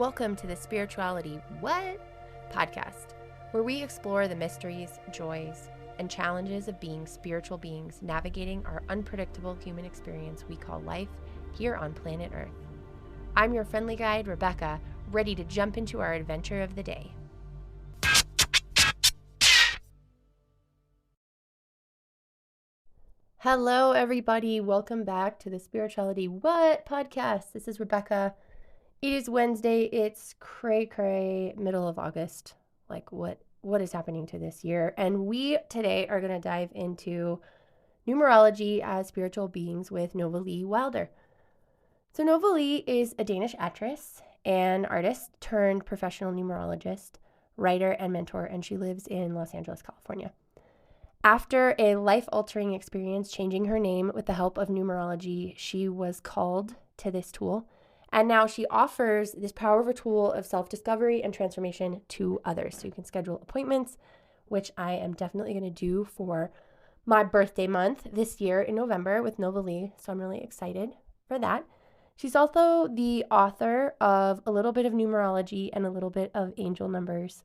Welcome to the Spirituality What? Podcast, where we explore the mysteries, joys, and challenges of being spiritual beings navigating our unpredictable human experience we call life here on planet Earth. I'm your friendly guide, Rebecca, ready to jump into our adventure of the day. Hello, everybody. Welcome back to the Spirituality What? Podcast. This is Rebecca. It is Wednesday. It's cray-cray, middle of August. Like, what is happening to this year? And we today are going to dive into numerology as spiritual beings with Novalee Wilder. So Novalee is a Danish actress and artist turned professional numerologist, writer, and mentor, and she lives in Los Angeles, California. After a life-altering experience changing her name with the help of numerology, she was called to this tool. And now she offers this powerful tool of self-discovery and transformation to others. So you can schedule appointments, which I am definitely going to do for my birthday month this year in November with Novalee. So I'm really excited for that. She's also the author of A Little Bit of Numerology and A Little Bit of Angel Numbers,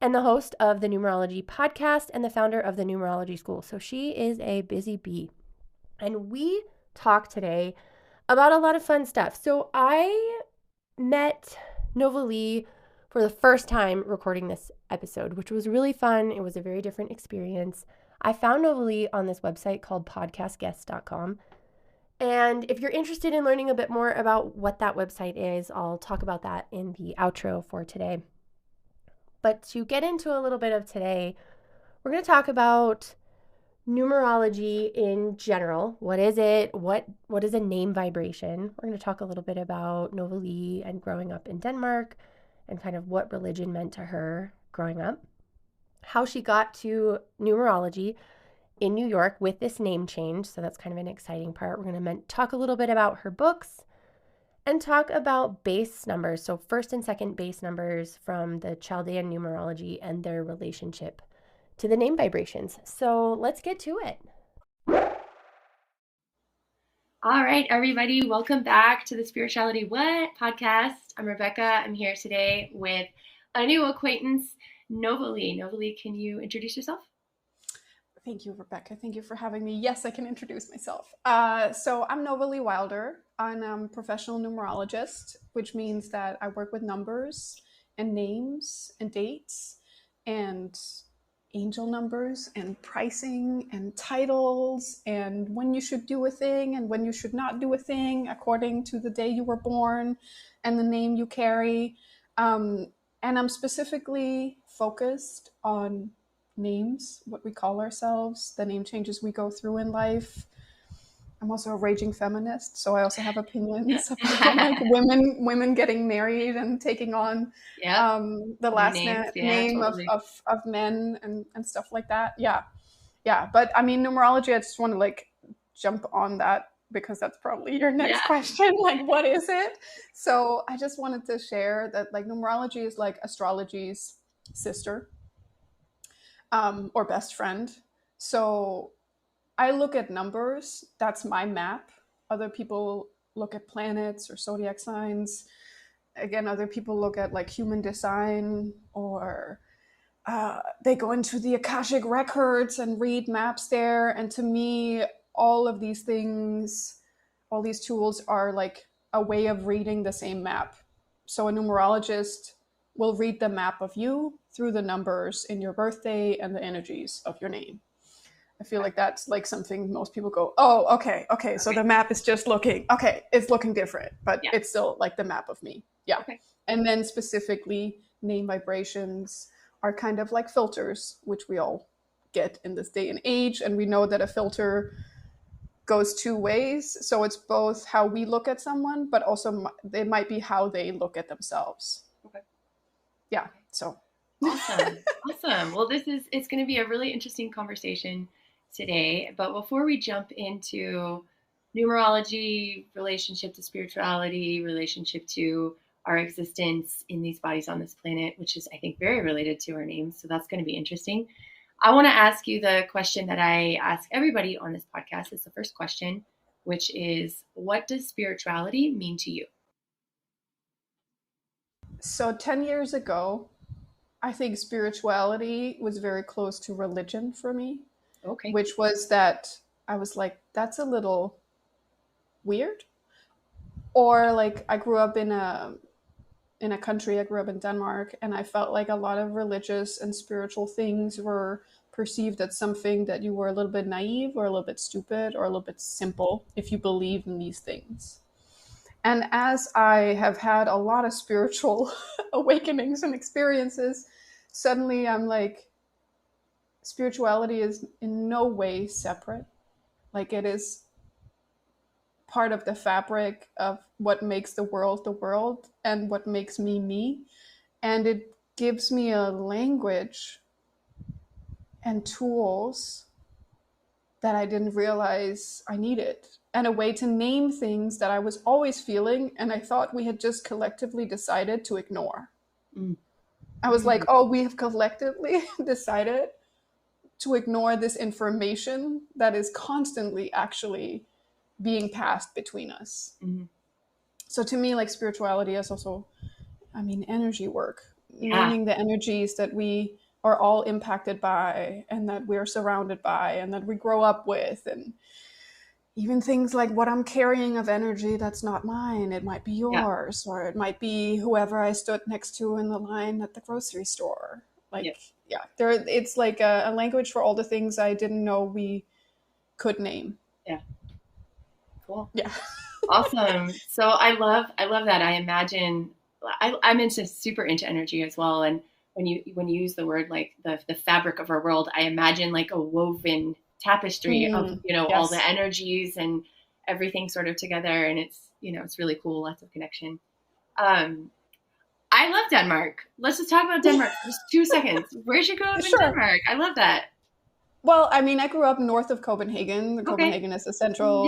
and the host of the Numerology Podcast and the founder of the Numerology School. So she is a busy bee. And we talk today about a lot of fun stuff. So I met Novalee for the first time recording this episode, which was really fun. It was a very different experience. I found Novalee on this website called podcastguest.com. And if you're interested in learning a bit more about what that website is, I'll talk about that in the outro for today. But to get into a little bit of today, we're going to talk about numerology in general. What is it? What is a name vibration? We're going to talk a little bit about Novalee and growing up in Denmark and kind of what religion meant to her growing up. How she got to numerology in New York with this name change. So that's kind of an exciting part. We're going to talk a little bit about her books and talk about base numbers. So first and second base numbers from the Chaldean numerology and their relationship to the name vibrations. So let's get to it. All right, everybody, welcome back to the Spirituality What? Podcast. I'm Rebecca. I'm here today with a new acquaintance, Novalee. Novalee, can you introduce yourself? Thank you, Rebecca. Thank you for having me. Yes, I can introduce myself. So I'm Novalee Wilder. I'm a professional numerologist, which means that I work with numbers and names and dates and angel numbers and pricing and titles and when you should do a thing and when you should not do a thing according to the day you were born and the name you carry. And I'm specifically focused on names, what we call ourselves, the name changes we go through in life. I'm also a raging feminist, so I also have opinions about like women getting married and taking on the last name totally. of men and stuff like that. Yeah. But I mean, numerology, I just want to like jump on that because that's probably your next question. Like, what is it? So I just wanted to share that like numerology is like astrology's sister. Or best friend. So I look at numbers. That's my map. Other people look at planets or zodiac signs. Again, other people look at like human design, or they go into the Akashic records and read maps there. And to me, all of these things, all these tools are like a way of reading the same map. So a numerologist will read the map of you through the numbers in your birthday and the energies of your name. I feel like that's like something most people go, oh, okay. So the map is just looking, it's looking different, but it's still like the map of me. Yeah. Okay. And then specifically name vibrations are kind of like filters, which we all get in this day and age. And we know that a filter goes two ways. So it's both how we look at someone, but also it might be how they look at themselves. Okay. Yeah. So awesome. Well, it's going to be a really interesting conversation today. But before we jump into numerology, relationship to spirituality, relationship to our existence in these bodies on this planet, which is, I think, very related to our names. So that's going to be interesting. I want to ask you the question that I ask everybody on this podcast. It's the first question, which is, what does spirituality mean to you? So 10 years ago, I think spirituality was very close to religion for me, Okay. which was that I was like, that's a little weird. Or like I grew up in a country, I grew up in Denmark, and I felt like a lot of religious and spiritual things were perceived as something that you were a little bit naive or a little bit stupid or a little bit simple if you believed in these things. And as I have had a lot of spiritual awakenings and experiences, suddenly I'm like, spirituality is in no way separate. Like it is part of the fabric of what makes the world and what makes me me. And it gives me a language and tools that I didn't realize I needed, and a way to name things that I was always feeling and I thought we had just collectively decided to ignore. Mm. I was like, oh, we have collectively decided to ignore this information that is constantly actually being passed between us. Mm-hmm. So to me, like spirituality is also, I mean, energy work, Yeah. naming the energies that we are all impacted by and that we're surrounded by and that we grow up with. And even things like what I'm carrying of energy that's not mine. It might be yours, or it might be whoever I stood next to in the line at the grocery store. Like, yeah, there. It's like a language for all the things I didn't know we could name. Yeah. Cool. Yeah. Awesome. So I love that. I imagine I'm super into energy as well. And when you use the word like the fabric of our world, I imagine like a woven tapestry of, yes. all the energies and everything sort of together. And it's, it's really cool. Lots of connection. I love Denmark. Let's just talk about Denmark for just 2 seconds. Where'd you grow up in Denmark? I love that. Well, I mean, I grew up north of Copenhagen. Copenhagen is a central,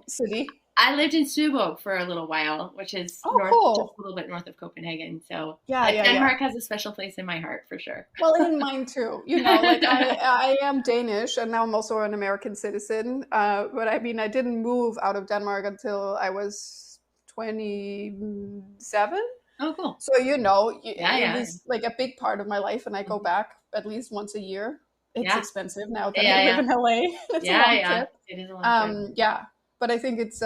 city. I lived in Søborg for a little while, which is just a little bit north of Copenhagen. So Denmark has a special place in my heart for sure. Well, in mine too. Like I am Danish, and now I'm also an American citizen. But I mean, I didn't move out of Denmark until I was 27. Oh, cool. So it was like a big part of my life, and I go back at least once a year. It's expensive now that I live in LA. It's a long trip. It is a long trip. Yeah. But I think it's,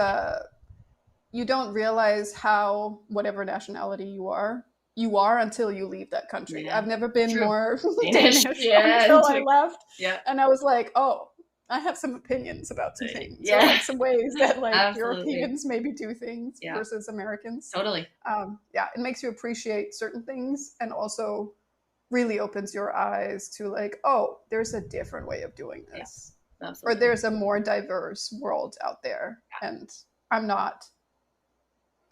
you don't realize how, whatever nationality you are until you leave that country. Yeah. I've never been more Danish until I left. Yeah. And I was like, oh, I have some opinions about some things. Yeah. So, like some ways that like Europeans maybe do things versus Americans. Totally. It makes you appreciate certain things, and also really opens your eyes to like, oh, there's a different way of doing this. Yeah, or there's a more diverse world out there. Yeah. And I'm not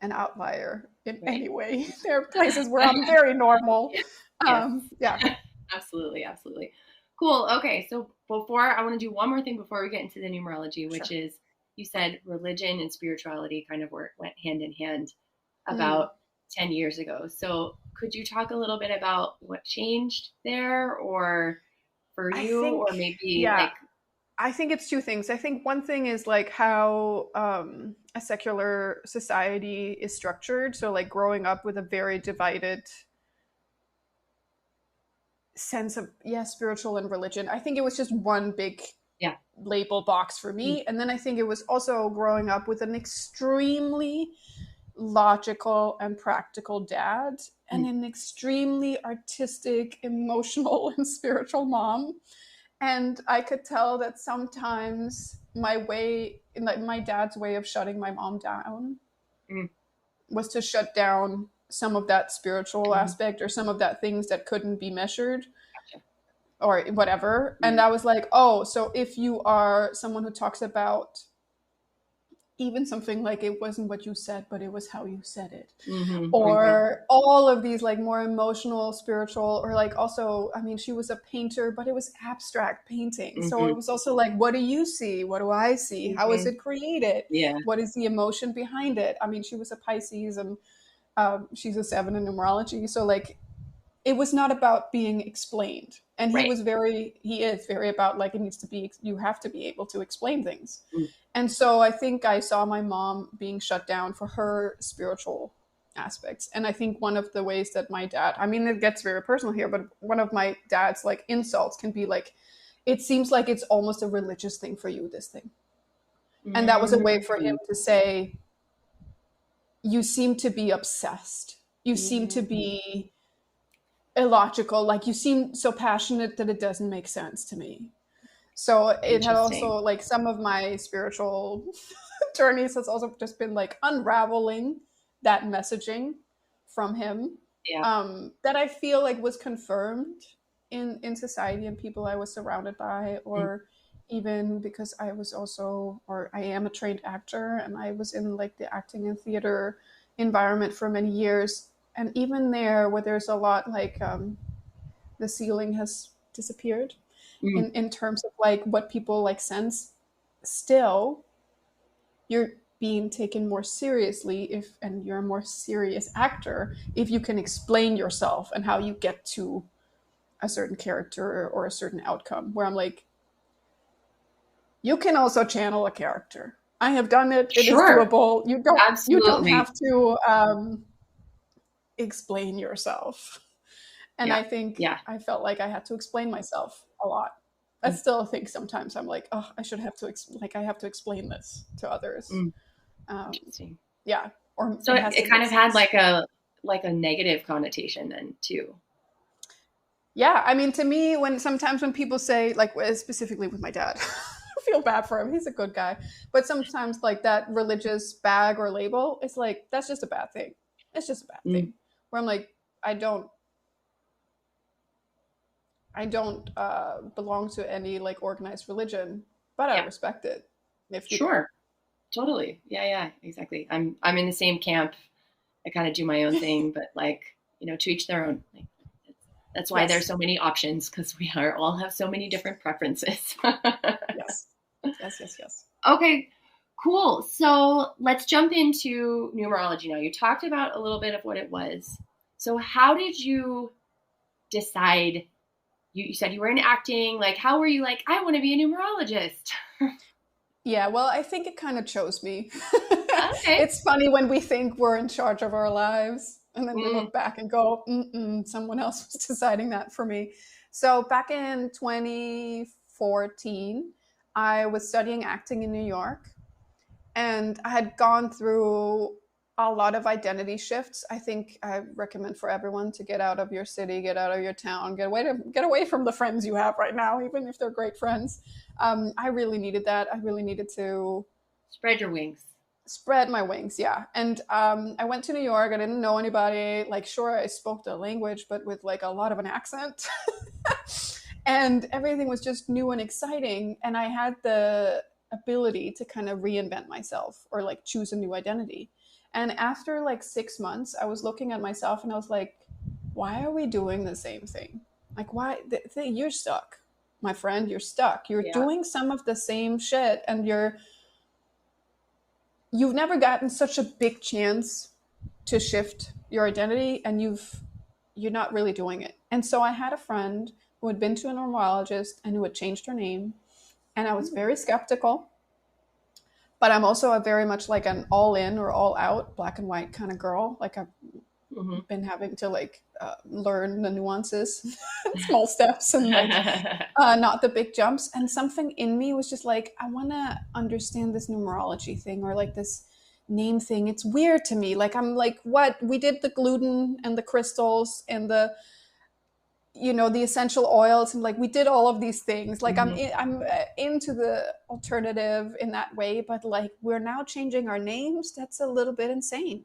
an outlier in any way. There are places where I'm very normal. Absolutely. Cool. Okay. So I want to do one more thing before we get into the numerology, which is, you said religion and spirituality kind of went hand in hand about 10 years ago. So could you talk a little bit about what changed there, or for you, or maybe like... I think it's two things. I think one thing is like how a secular society is structured. So like growing up with a very divided sense of spiritual and religion. I think it was just one big label box for me. And then I think it was also growing up with an extremely logical and practical dad and an extremely artistic, emotional, and spiritual mom. And I could tell that sometimes my dad's way of shutting my mom down was to shut down some of that spiritual aspect, or some of that things that couldn't be measured or whatever. And I was like, oh, so if you are someone who talks about even something like it wasn't what you said, but it was how you said it, or all of these like more emotional, spiritual, or like also, I mean, she was a painter, but it was abstract painting. So it was also like, what do you see? What do I see? How is it created? Yeah. What is the emotion behind it? I mean, she was a Pisces, and she's a 7 in numerology. So like, it was not about being explained. And he is very about like, it needs to be, you have to be able to explain things. And so I think I saw my mom being shut down for her spiritual aspects. And I think one of the ways that my dad, I mean, it gets very personal here, but one of my dad's like insults can be like, it seems like it's almost a religious thing for you, this thing. And that was a way for him to say, you seem to be obsessed. You seem to be illogical. Like you seem so passionate that it doesn't make sense to me. So it had also like some of my spiritual journeys has also just been like unraveling that messaging from him. That I feel like was confirmed in society and people I was surrounded by, or even because I was also, or I am a trained actor, and I was in like the acting and theater environment for many years. And even there, where there's a lot like the ceiling has disappeared in terms of like what people like sense, still you're being taken more seriously and you're a more serious actor if you can explain yourself and how you get to a certain character or a certain outcome, where I'm like, you can also channel a character. I have done it. It is doable. You don't have to explain yourself. And I think I felt like I had to explain myself a lot. I still think sometimes I'm like, oh, I should have to I have to explain this to others. Interesting. Yeah. Or so it kind of had like a negative connotation then too. Yeah. I mean, to me, sometimes when people say, like specifically with my dad, I feel bad for him. He's a good guy. But sometimes like that religious bag or label, it's like, that's just a bad thing. It's just a bad thing. Where I'm like, I don't belong to any like organized religion, but I respect it. Totally. Yeah, exactly. I'm in the same camp. I kind of do my own thing, but like, to each their own. Like, that's why there's so many options, because we all have so many different preferences. Yes. Okay, cool. So let's jump into numerology now. You talked about a little bit of what it was. So how did you decide? You said you were in acting. Like, how were you like, I want to be a numerologist? Yeah, well, I think it kind of chose me. Okay. It's funny when we think we're in charge of our lives, and then we look back and go, someone else was deciding that for me. So back in 2014, I was studying acting in New York, and I had gone through a lot of identity shifts. I think I recommend for everyone to get out of your city, get out of your town, get away from the friends you have right now, even if they're great friends. I really needed that. I really needed to spread your wings. Spread my wings, yeah. And I went to New York. I didn't know anybody. Like, sure, I spoke the language, but with like a lot of an accent. And everything was just new and exciting. And I had the ability to kind of reinvent myself or like choose a new identity. And after like 6 months, I was looking at myself and I was like, why are we doing the same thing? Like, why? You're stuck, my friend. You're stuck. You're doing some of the same shit, and you've never gotten such a big chance to shift your identity, and you're not really doing it. And so I had a friend who had been to a numerologist and who had changed her name. And I was very skeptical, but I'm also a very much like an all in or all out black and white kind of girl. Like I've been having to like learn the nuances, small steps, and like not the big jumps. And something in me was just like, I want to understand this numerology thing, or like this name thing. It's weird to me. Like, I'm like, what? We did the gluten and the crystals and the essential oils, and like we did all of these things. Like I'm into the alternative in that way, but like we're now changing our names. That's a little bit insane.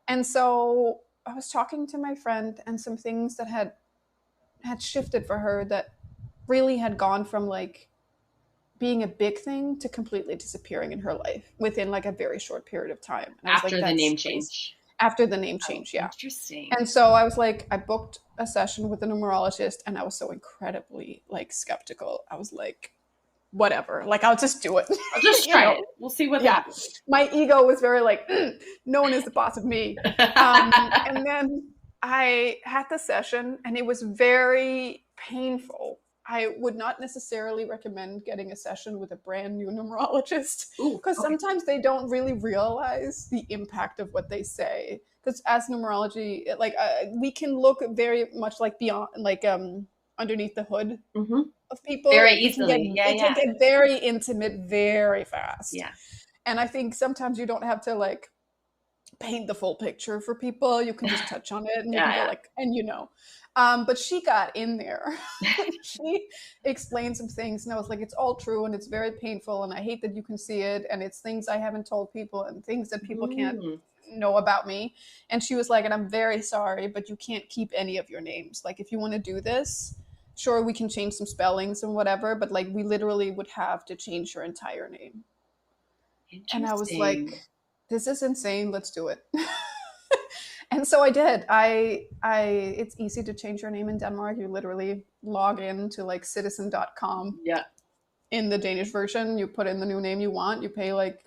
And so I was talking to my friend, and some things that had shifted for her that really had gone from like being a big thing to completely disappearing in her life within like a very short period of time. And after the name change. After the name change, yeah. Interesting. And so I was like, I booked a session with a numerologist, and I was so incredibly like skeptical. I was like, whatever, like I'll just do it. I'll just try it. We'll see what happens. My ego was very like, no one is the boss of me. And then I had the session, and it was very painful I would not necessarily recommend getting a session with a brand new numerologist, because sometimes they don't really realize the impact of what they say. Because as numerology, like we can look very much like beyond, like underneath the hood of people very easily. It can get very intimate very fast. Yeah. And I think sometimes you don't have to like paint the full picture for people. You can just touch on it and you can go like, and you know. But she got in there. She explained some things and I was like, it's all true and it's very painful and I hate that you can see it and it's things I haven't told people and things that people can't know about me. And she was like, and I'm very sorry, but you can't keep any of your names. Like if you want to do this, sure, we can change some spellings and whatever, but like we literally would have to change your entire name. And I was like, this is insane. Let's do it. And so I did. It's easy to change your name in Denmark. You literally log in to like citizen.com. Yeah. In the Danish version, you put in the new name you want. You pay like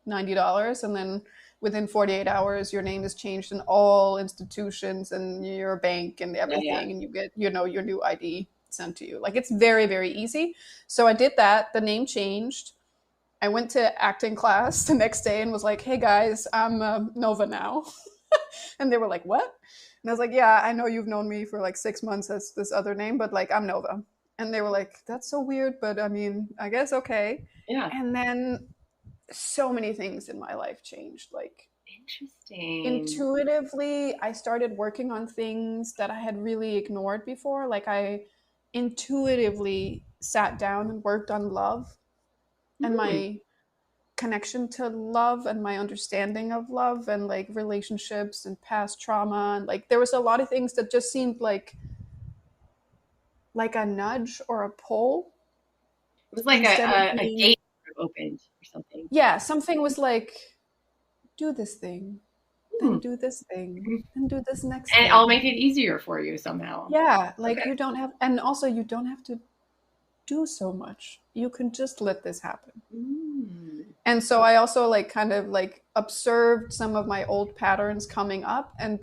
$90, and then within 48 hours, your name is changed in all institutions and your bank and everything, and you get, you know, your new ID sent to you. Like it's very, very easy. So I did that. The name changed. I went to acting class the next day and was like, hey guys, I'm Nova now. And they were like, what? And I was like, yeah, I know you've known me for like 6 months as this other name, but like I'm Nova. And they were like, that's so weird, but I mean, I guess okay. Yeah. And then so many things in my life changed. Like, interesting. Intuitively, I started working on things that I had really ignored before. Like I intuitively sat down and worked on love and my connection to love and my understanding of love and like relationships and past trauma. And like, there was a lot of things that just seemed like a nudge or a pull. It was like a gate opened or something. Yeah. Something was like, do this thing, then do this thing, and do this next thing. And I'll make it easier for you somehow. Yeah. Like you don't have, and also you don't have to do so much. You can just let this happen. And so I also like kind of like observed some of my old patterns coming up and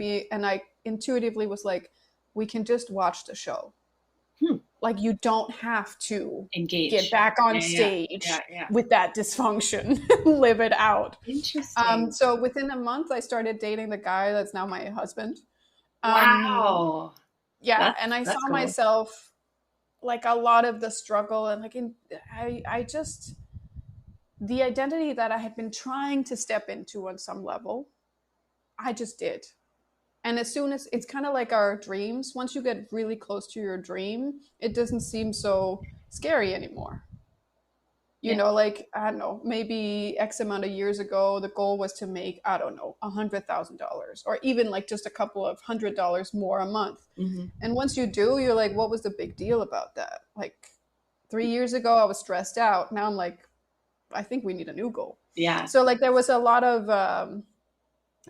I intuitively was like, we can just watch the show. Like you don't have to engage, get back on stage with that dysfunction, live it out. Interesting. So within a month I started dating the guy that's now my husband. Wow. Yeah. And I saw cool. myself like a lot of the struggle and like I just, the identity that I had been trying to step into on some level, I just did. And as soon as, it's kind of like our dreams, once you get really close to your dream, it doesn't seem so scary anymore. You know, like, I don't know, maybe X amount of years ago, the goal was to make, I don't know, $100,000 or even like just a couple of $100 more a month. And once you do, you're like, what was the big deal about that? Like 3 years ago, I was stressed out. Now I'm like, I think we need a new goal. Yeah. So like there was a lot of,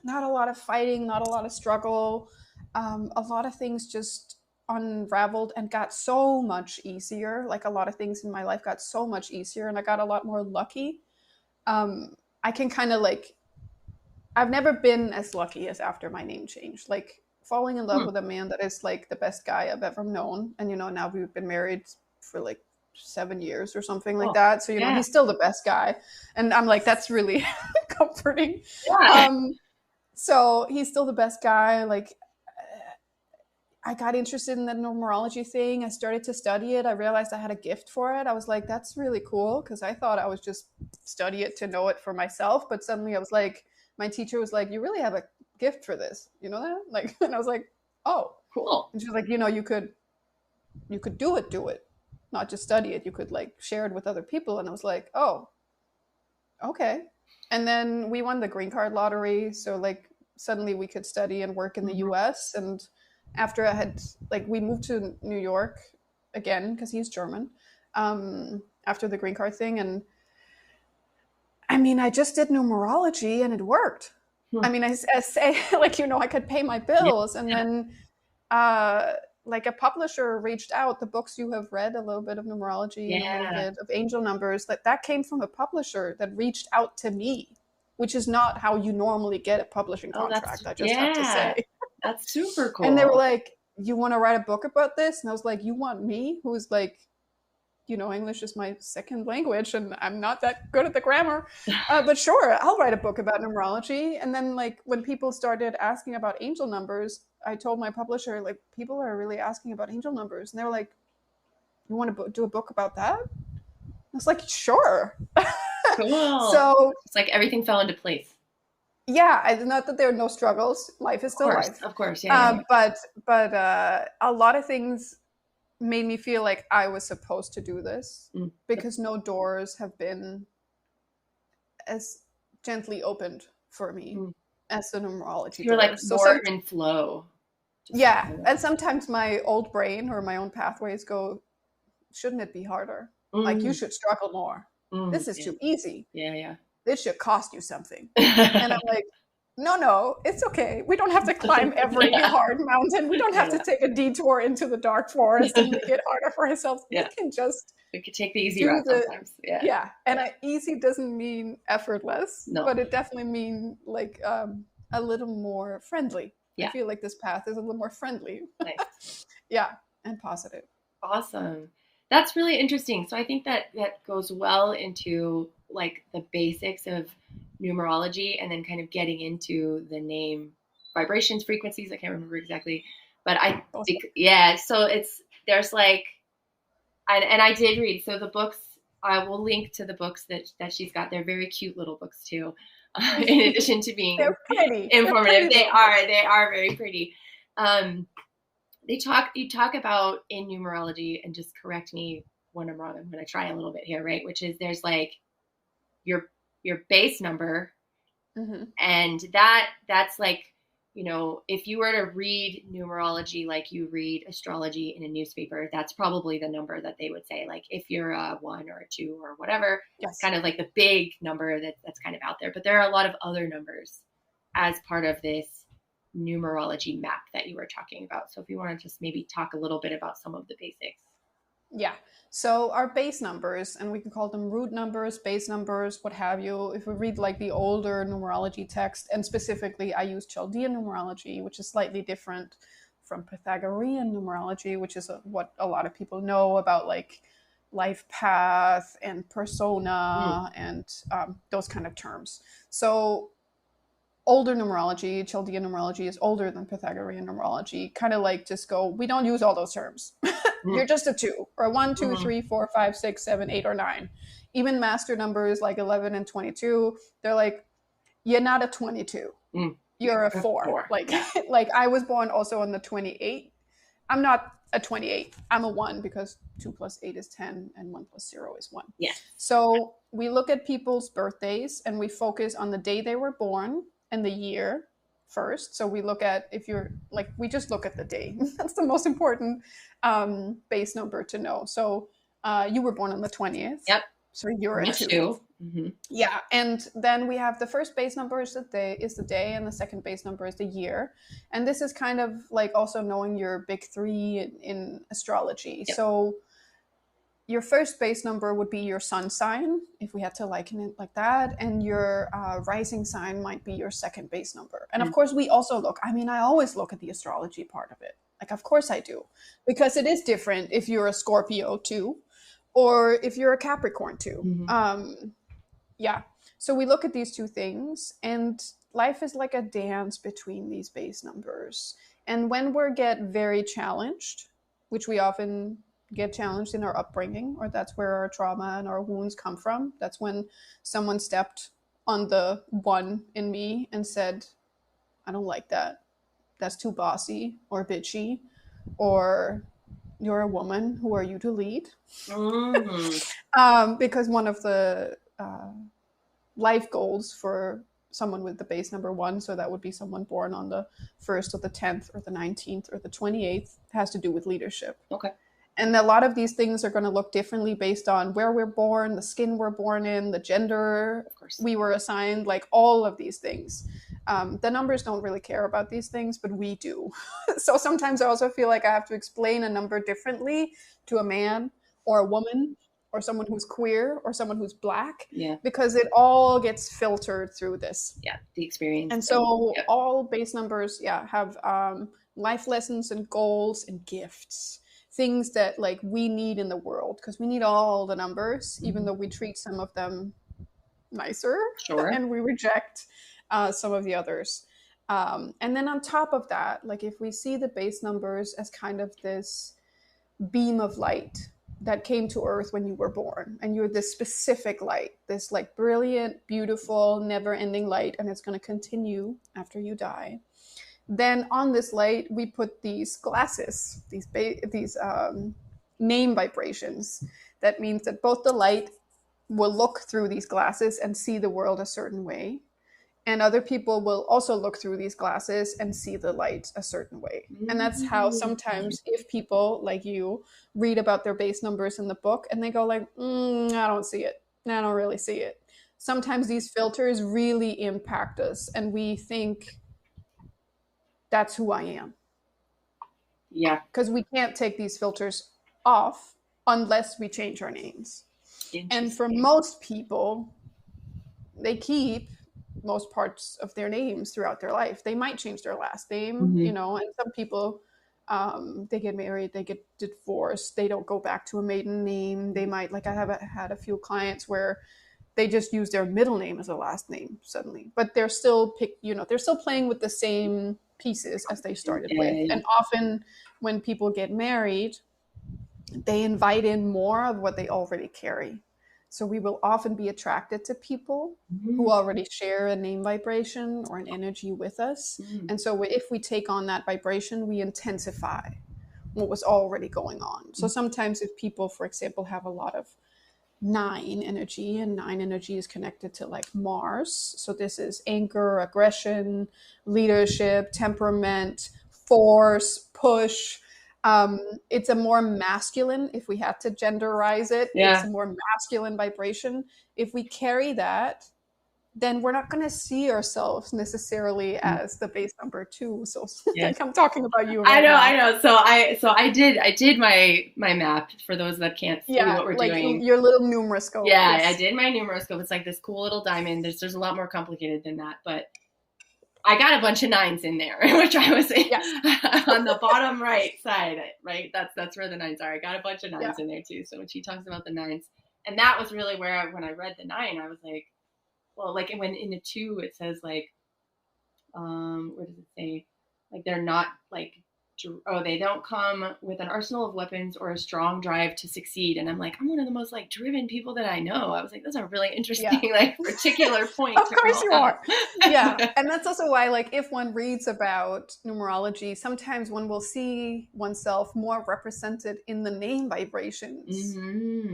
not a lot of fighting, not a lot of struggle. A lot of things just unraveled and got so much easier. Like a lot of things in my life got so much easier and I got a lot more lucky. I can kind of like, I've never been as lucky as after my name changed. Like falling in love with a man that is like the best guy I've ever known. And, you know, now we've been married for like 7 years or something like that. So, you know, he's still the best guy. And I'm like, that's really comforting. So he's still the best guy. Like I got interested in the numerology thing. I started to study it. I realized I had a gift for it. I was like, that's really cool. Cause I thought I was just study it to know it for myself. But suddenly I was like, my teacher was like, you really have a gift for this. You know that? Like, and I was like, oh, cool. And she was like, you know, you could do it. Not just study it. You could like share it with other people. And I was like, oh, okay. And then we won the green card lottery. So like suddenly we could study and work in the US. And after I had like, we moved to New York again, because he's German, after the green card thing. And I mean, I just did numerology and it worked. I mean, I say like, you know, I could pay my bills. And then like a publisher reached out, the books you have read, a little bit of numerology, and a little bit of angel numbers, that came from a publisher that reached out to me, which is not how you normally get a publishing contract. I just have to say. That's super cool. And they were like, you want to write a book about this? And I was like, you want me, who's like, English is my second language and I'm not that good at the grammar. But sure, I'll write a book about numerology. And then like when people started asking about angel numbers, I told my publisher, like, people are really asking about angel numbers. And they were like, you want to do a book about that? I was like, sure. Cool. So it's like everything fell into place. Yeah, not that there are no struggles. Life is still life. Of course, yeah. But a lot of things made me feel like I was supposed to do this because no doors have been as gently opened for me as the numerology. You're like more in flow. Yeah, and sometimes my old brain or my own pathways go, shouldn't it be harder? Like you should struggle more. This is too easy. Yeah. This should cost you something. And I'm like, no, it's okay. We don't have to climb every hard mountain. We don't have to take a detour into the dark forest and make it harder for ourselves. We can take the easy route sometimes. Yeah. And easy doesn't mean effortless, but it definitely means like a little more friendly. I feel like this path is a little more friendly. Nice. Yeah. And positive. Awesome. That's really interesting. So I think that goes well into like the basics of numerology and then kind of getting into the name vibrations, frequencies. I can't remember exactly, but I think, so there's like, and I did read, so the books, I will link to the books that she's got. They're very cute little books too. In addition to being informative, they are very pretty. You talk about in numerology, and just correct me when I'm wrong. I'm going to try a little bit here, right? Which is there's like your base number, and that's like, if you were to read numerology like you read astrology in a newspaper, that's probably the number that they would say. Like if you're a 1 or a 2 or whatever, it's kind of like the big number that's kind of out there. But there are a lot of other numbers as part of this numerology map that you were talking about. So if you want to just maybe talk a little bit about some of the basics. Yeah. So our base numbers, and we can call them root numbers, base numbers, what have you. If we read like the older numerology text, and specifically I use Chaldean numerology, which is slightly different from Pythagorean numerology, which is what a lot of people know about, like life path and persona and those kind of terms. So older numerology, Chaldean numerology, is older than Pythagorean numerology. Kind of like just go, we don't use all those terms. You're just a 2 or 1, 2, 3, 4, 5, 6, 7, 8, or 9. Even master numbers like 11 and 22, they're like, you're not a 22. You're a 4. Like I was born also on the 28. I'm not a 28. I'm a 1 because 2 plus 8 is 10 and 1 plus 0 is 1. Yeah. So we look at people's birthdays and we focus on the day they were born and the year first. So we look at, if you're like, we just look at the day. That's the most important base number to know. So you were born on the 20th. Yep. So you're a 2. Yeah. And then we have the first base number is the day, and the second base number is the year. And this is kind of like also knowing your big 3 in astrology. Yep. So your first base number would be your sun sign, if we had to liken it like that. And your rising sign might be your second base number. And of course, we also look, I always look at the astrology part of it. Like, of course I do. Because it is different if you're a Scorpio too, or if you're a Capricorn too. Yeah. So we look at these 2 things, and life is like a dance between these base numbers. And when we get very challenged, which we often get challenged in our upbringing, or that's where our trauma and our wounds come from. That's when someone stepped on the 1 in me and said, I don't like that. That's too bossy or bitchy, or you're a woman, who are you to lead? Because one of the life goals for someone with the base number 1, so that would be someone born on the 1st or the 10th or the 19th or the 28th, has to do with leadership. Okay. And a lot of these things are going to look differently based on where we're born, the skin we're born in, the gender we were assigned, like all of these things. The numbers don't really care about these things, but we do. So sometimes I also feel like I have to explain a number differently to a man or a woman or someone who's queer or someone who's Black, because it all gets filtered through this. Yeah, the experience. And so all base numbers, have life lessons and goals and gifts, things that like we need in the world, because we need all the numbers, even though we treat some of them nicer Sure. and we reject some of the others. And then on top of that, like if we see the base numbers as kind of this beam of light that came to earth when you were born, and you're this specific light, this like brilliant, beautiful, never-ending light, and it's going to continue after you die. Then on this light, we put these glasses, these name vibrations. That means that both the light will look through these glasses and see the world a certain way, and other people will also look through these glasses and see the light a certain way. And that's how sometimes if people like you read about their base numbers in the book and they go like, I don't see it. I don't really see it. Sometimes these filters really impact us and we think that's who I am. Yeah. Because we can't take these filters off unless we change our names. And for most people, they keep most parts of their names throughout their life. They might change their last name, you know, and some people, they get married, they get divorced, they don't go back to a maiden name. They might, like I have had a few clients where they just use their middle name as a last name suddenly, but they're still they're still playing with the same pieces as they started with. And often when people get married, they invite in more of what they already carry. So we will often be attracted to people who already share a name vibration or an energy with us. And so if we take on that vibration, we intensify what was already going on. So sometimes if people, for example, have a lot of 9 energy, and 9 energy is connected to like Mars. So this is anger, aggression, leadership, temperament, force, push. It's a more masculine, if we had to genderize it, it's a more masculine vibration. If we carry that, then we're not going to see ourselves necessarily as the base number 2. So like I'm talking about you. Right I know. So I did my map for those that can't see what we're doing. Your little numeroscope. Yeah, I did my numeroscope. It's like this cool little diamond. There's a lot more complicated than that, but I got a bunch of 9s in there, which I was on the bottom right side, right? That's where the 9s are. I got a bunch of 9s in there too. So when she talks about the 9s, and that was really where when I read the 9, I was like, well, like when in the 2, it says like, where does it say? Like they're not like, they don't come with an arsenal of weapons or a strong drive to succeed. And I'm like, I'm one of the most like driven people that I know. I was like, that's a really interesting like particular point. Of course you are. Yeah. And that's also why like if one reads about numerology, sometimes one will see oneself more represented in the name vibrations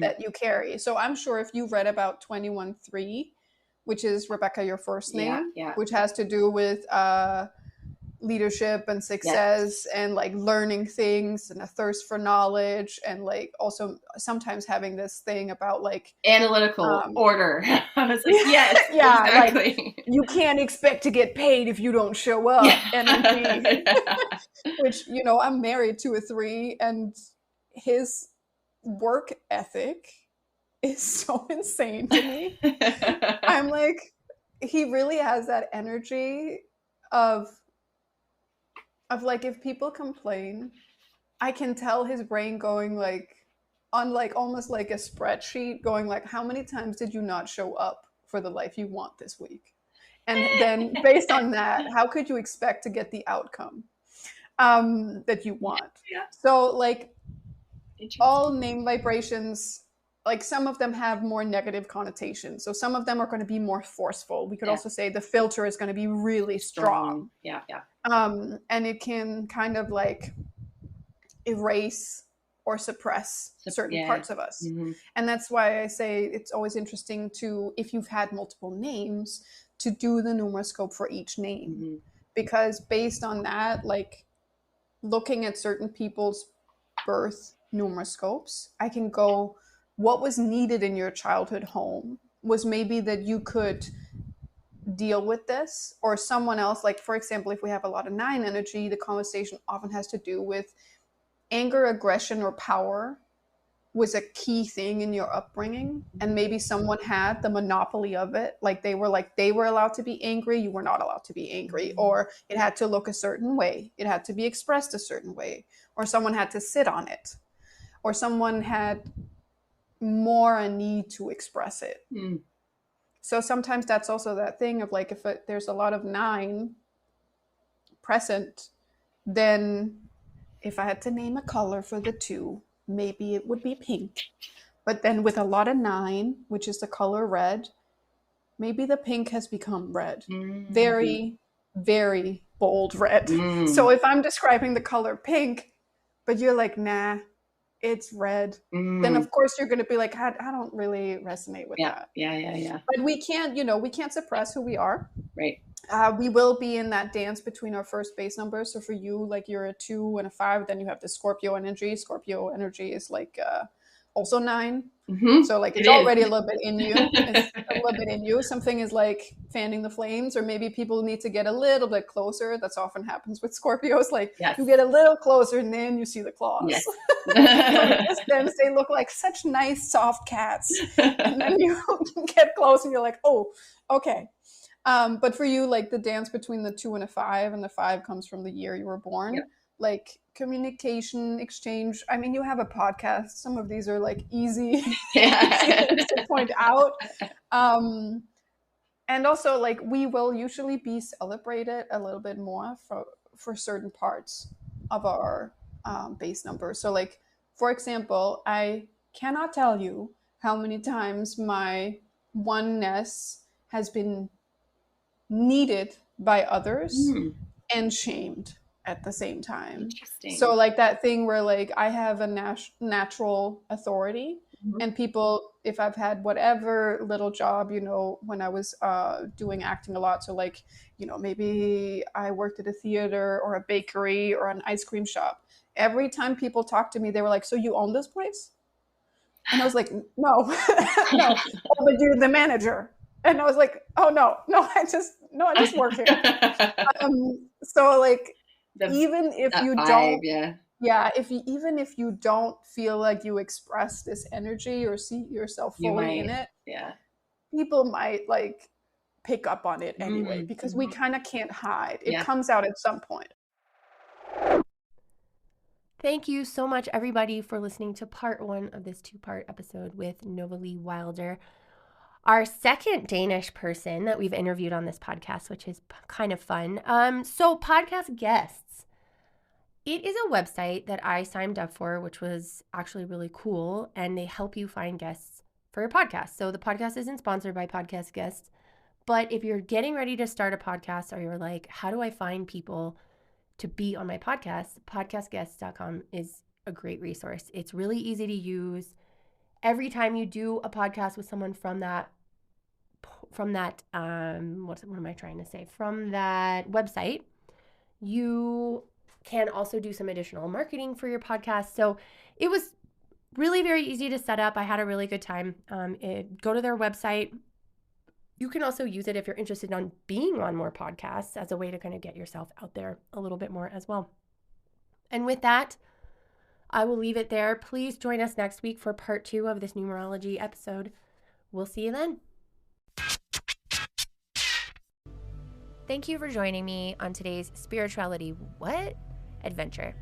that you carry. So I'm sure if you read about 21-3, which is Rebecca, your first name, which has to do with leadership and success and like learning things and a thirst for knowledge, and like also sometimes having this thing about like analytical order. I was like, yes, exactly. Like, you can't expect to get paid if you don't show up. Energy, which, you know, I'm married to a 3, and his work ethic is so insane to me. I'm like, he really has that energy of like, if people complain, I can tell his brain going like on like almost like a spreadsheet going like, how many times did you not show up for the life you want this week? And then based on that, how could you expect to get the outcome that you want? So like all name vibrations, like some of them have more negative connotations. So some of them are going to be more forceful. We could also say the filter is going to be really strong. And it can kind of like erase or suppress certain parts of us. And that's why I say it's always interesting to, if you've had multiple names, to do the numeroscope for each name. Because based on that, like looking at certain people's birth numeroscopes, I can go, what was needed in your childhood home was maybe that you could deal with this, or someone else, like for example, if we have a lot of 9 energy, the conversation often has to do with anger, aggression, or power was a key thing in your upbringing, and maybe someone had the monopoly of it. Like they were allowed to be angry, you were not allowed to be angry, or it had to look a certain way, it had to be expressed a certain way, or someone had to sit on it, or someone had more a need to express it. So sometimes that's also that thing of like, if there's a lot of 9 present, then if I had to name a color for the 2, maybe it would be pink. But then with a lot of 9, which is the color red, maybe the pink has become red. Very, very bold red. So if I'm describing the color pink, but you're like, nah, it's red, then of course you're going to be like, I don't really resonate with that. Yeah. But we can't suppress who we are. Right. We will be in that dance between our first base numbers. So for you, like you're a 2 and a 5, then you have the Scorpio energy. Scorpio energy is like also 9. So like it's already a little bit in you. It's a little bit in you. Something is like fanning the flames, or maybe people need to get a little bit closer. That's often happens with Scorpios. Like you get a little closer and then you see the claws. Yes. So in this sense, they look like such nice soft cats. And then you get close and you're like, oh, okay. But for you, like the dance between the 2 and a 5, and the 5 comes from the year you were born, like communication, exchange. I mean, you have a podcast. Some of these are like easy to point out. And also like we will usually be celebrated a little bit more for certain parts of our base number. So like, for example, I cannot tell you how many times my oneness has been needed by others and shamed at the same time. Interesting. So like that thing where like I have a natural authority, and people, if I've had whatever little job, when I was doing acting a lot, so like, maybe I worked at a theater or a bakery or an ice cream shop, every time people talked to me, they were like, so you own this place? And I was like, no. No. Oh, but you're the manager. And I was like, oh no, I just work here. So like, even if you don't, even if you don't feel like you express this energy or see yourself fully in it, people might like pick up on it anyway, because we kind of can't hide. It comes out at some point. Thank you so much, everybody, for listening to part 1 of this 2-part episode with Novalee Wilder, our second Danish person that we've interviewed on this podcast, which is kind of fun. So podcast guests. It is a website that I signed up for, which was actually really cool, and they help you find guests for your podcast. So the podcast isn't sponsored by Podcast Guests, but if you're getting ready to start a podcast, or you're like, how do I find people to be on my podcast, podcastguests.com is a great resource. It's really easy to use. Every time you do a podcast with someone from that website, you can also do some additional marketing for your podcast. So it was really very easy to set up. I had a really good time. Go to their website. You can also use it if you're interested in being on more podcasts as a way to kind of get yourself out there a little bit more as well. And with that, I will leave it there. Please join us next week for part 2 of this numerology episode. We'll see you then. Thank you for joining me on today's Spirituality What? Adventure.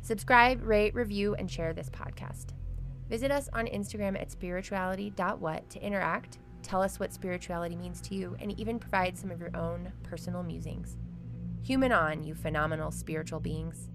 Subscribe, rate, review, and share this podcast. Visit us on Instagram at spirituality.what to interact, tell us what spirituality means to you, and even provide some of your own personal musings. Human on, you phenomenal spiritual beings.